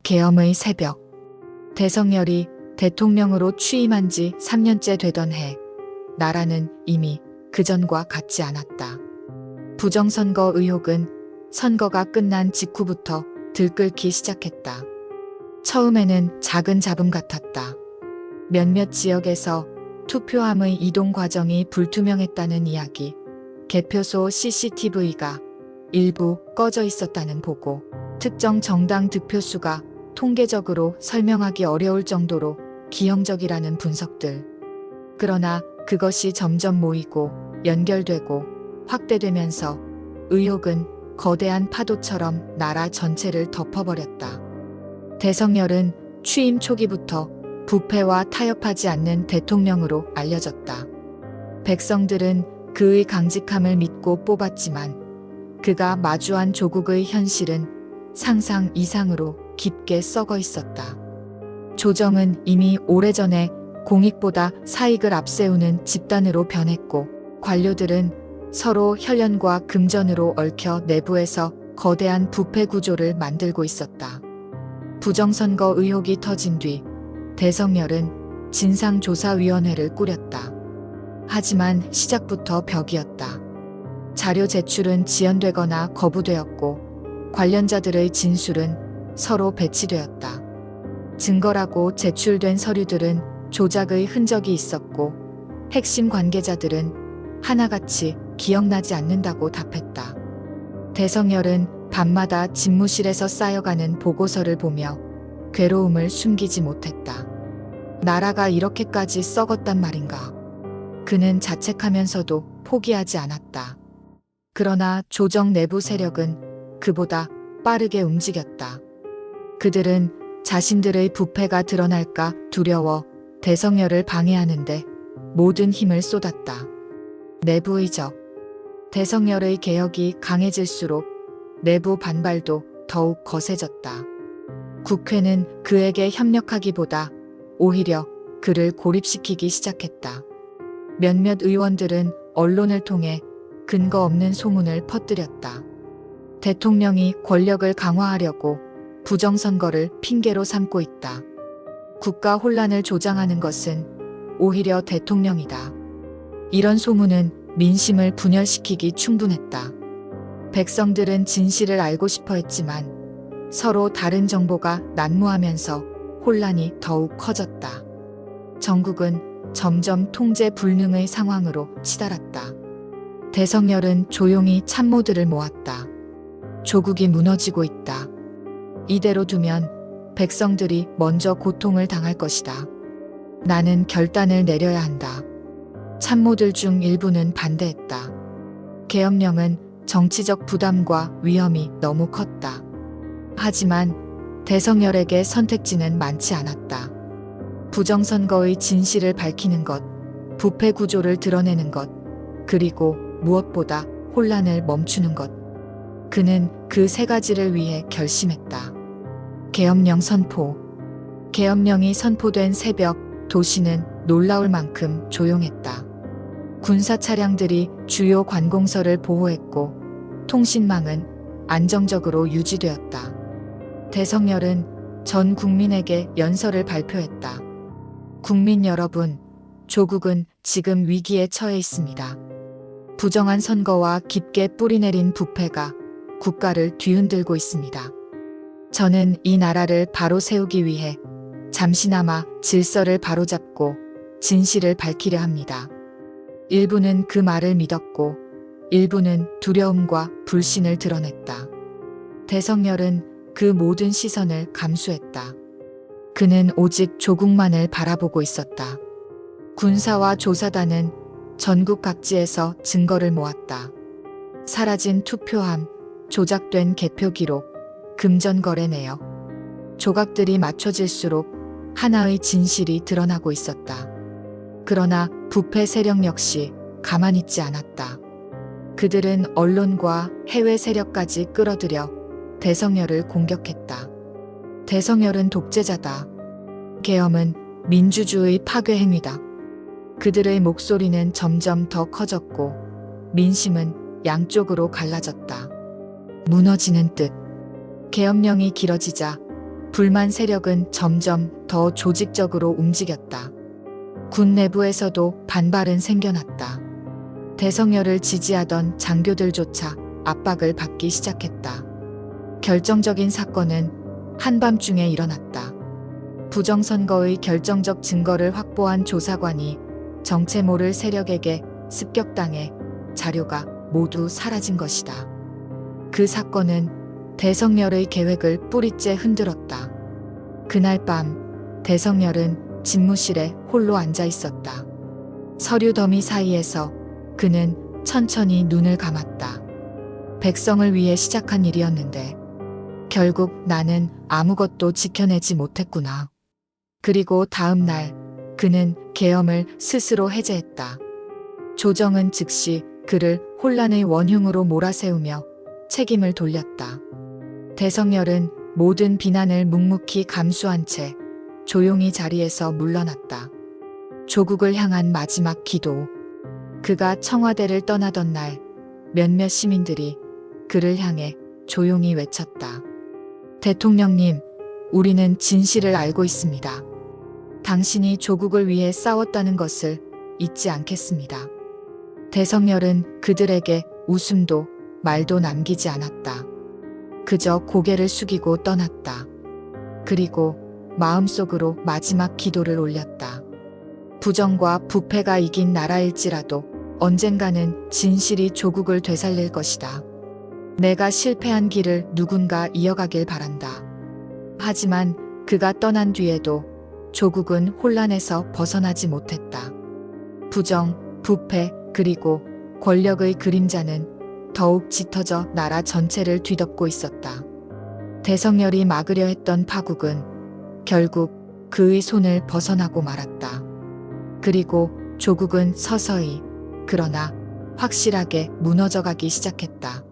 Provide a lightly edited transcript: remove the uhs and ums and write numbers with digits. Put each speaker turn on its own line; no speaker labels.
계엄의 새벽. 대성열이 대통령으로 취임한 지 3년째 되던 해, 나라는 이미 그전과 같지 않았다. 부정선거 의혹은 선거가 끝난 직후부터 들끓기 시작했다. 처음에는 작은 잡음 같았다. 몇몇 지역에서 투표함의 이동 과정이 불투명했다는 이야기, 개표소 CCTV가 일부 꺼져 있었다는 보고, 특정 정당 득표수가 통계적으로 설명하기 어려울 정도로 기형적이라는 분석들. 그러나 그것이 점점 모이고 연결되고 확대되면서 의혹은 거대한 파도처럼 나라 전체를 덮어버렸다. 대성열은 취임 초기부터 부패와 타협하지 않는 대통령으로 알려졌다. 백성들은 그의 강직함을 믿고 뽑았지만 그가 마주한 조국의 현실은 상상 이상으로 깊게 썩어 있었다. 조정은 이미 오래전에 공익보다 사익을 앞세우는 집단으로 변했고, 관료들은 서로 혈연과 금전으로 얽혀 내부에서 거대한 부패 구조를 만들고 있었다. 부정선거 의혹이 터진 뒤 대성열은 진상조사위원회를 꾸렸다. 하지만 시작부터 벽이었다. 자료 제출은 지연되거나 거부되었고, 관련자들의 진술은 서로 배치되었다. 증거라고 제출된 서류들은 조작의 흔적이 있었고, 핵심 관계자들은 하나같이 기억나지 않는다고 답했다. 대성열은 밤마다 집무실에서 쌓여가는 보고서를 보며 괴로움을 숨기지 못했다. 나라가 이렇게까지 썩었단 말인가. 그는 자책하면서도 포기하지 않았다. 그러나 조정 내부 세력은 그보다 빠르게 움직였다. 그들은 자신들의 부패가 드러날까 두려워 대성열을 방해하는데 모든 힘을 쏟았다. 내부의 적. 대성열의 개혁이 강해질수록 내부 반발도 더욱 거세졌다. 국회는 그에게 협력하기보다 오히려 그를 고립시키기 시작했다. 몇몇 의원들은 언론을 통해 근거 없는 소문을 퍼뜨렸다. 대통령이 권력을 강화하려고 부정선거를 핑계로 삼고 있다. 국가 혼란을 조장하는 것은 오히려 대통령이다. 이런 소문은 민심을 분열시키기 충분했다. 백성들은 진실을 알고 싶어 했지만 서로 다른 정보가 난무하면서 혼란이 더욱 커졌다. 전국은 점점 통제 불능의 상황으로 치달았다. 대성열은 조용히 참모들을 모았다. 조국이 무너지고 있다. 이대로 두면 백성들이 먼저 고통을 당할 것이다. 나는 결단을 내려야 한다. 참모들 중 일부는 반대했다. 계엄령은 정치적 부담과 위험이 너무 컸다. 하지만 대성열에게 선택지는 많지 않았다. 부정선거의 진실을 밝히는 것, 부패 구조를 드러내는 것, 그리고 무엇보다 혼란을 멈추는 것. 그는 그 세 가지를 위해 결심했다. 계엄령 선포. 계엄령이 선포된 새벽, 도시는 놀라울 만큼 조용했다. 군사 차량들이 주요 관공서를 보호했고, 통신망은 안정적으로 유지되었다. 대성열은 전 국민에게 연설을 발표했다. 국민 여러분, 조국은 지금 위기에 처해 있습니다. 부정한 선거와 깊게 뿌리내린 부패가 국가를 뒤흔들고 있습니다. 저는 이 나라를 바로 세우기 위해 잠시나마 질서를 바로잡고 진실을 밝히려 합니다. 일부는 그 말을 믿었고, 일부는 두려움과 불신을 드러냈다. 대성열은 그 모든 시선을 감수했다. 그는 오직 조국만을 바라보고 있었다. 군사와 조사단은 전국 각지에서 증거를 모았다. 사라진 투표함, 조작된 개표 기록, 금전 거래 내역. 조각들이 맞춰질수록 하나의 진실이 드러나고 있었다. 그러나 부패 세력 역시 가만히 있지 않았다. 그들은 언론과 해외 세력까지 끌어들여 대성열을 공격했다. 대성열은 독재자다. 계엄은 민주주의 파괴 행위다. 그들의 목소리는 점점 더 커졌고 민심은 양쪽으로 갈라졌다. 무너지는 뜻. 계엄령이 길어지자 불만 세력은 점점 더 조직적으로 움직였다. 군 내부에서도 반발은 생겨났다. 대성열을 지지하던 장교들조차 압박을 받기 시작했다. 결정적인 사건은 한밤중에 일어났다. 부정선거의 결정적 증거를 확보한 조사관이 정체 모를 세력에게 습격당해 자료가 모두 사라진 것이다. 그 사건은 대성열의 계획을 뿌리째 흔들었다. 그날 밤 대성열은 집무실에 홀로 앉아 있었다. 서류 더미 사이에서 그는 천천히 눈을 감았다. 백성을 위해 시작한 일이었는데 결국 나는 아무것도 지켜내지 못했구나. 그리고 다음 날 그는 계엄을 스스로 해제했다. 조정은 즉시 그를 혼란의 원흉으로 몰아세우며 책임을 돌렸다. 대성열은 모든 비난을 묵묵히 감수한 채 조용히 자리에서 물러났다. 조국을 향한 마지막 기도. 그가 청와대를 떠나던 날 몇몇 시민들이 그를 향해 조용히 외쳤다. 대통령님, 우리는 진실을 알고 있습니다. 당신이 조국을 위해 싸웠다는 것을 잊지 않겠습니다. 대성열은 그들에게 웃음도 말도 남기지 않았다. 그저 고개를 숙이고 떠났다. 그리고 마음속으로 마지막 기도를 올렸다. 부정과 부패가 이긴 나라일지라도 언젠가는 진실이 조국을 되살릴 것이다. 내가 실패한 길을 누군가 이어가길 바란다. 하지만 그가 떠난 뒤에도 조국은 혼란에서 벗어나지 못했다. 부정, 부패, 그리고 권력의 그림자는 더욱 짙어져 나라 전체를 뒤덮고 있었다. 대성열이 막으려 했던 파국은 결국 그의 손을 벗어나고 말았다. 그리고 조국은 서서히, 그러나 확실하게 무너져가기 시작했다.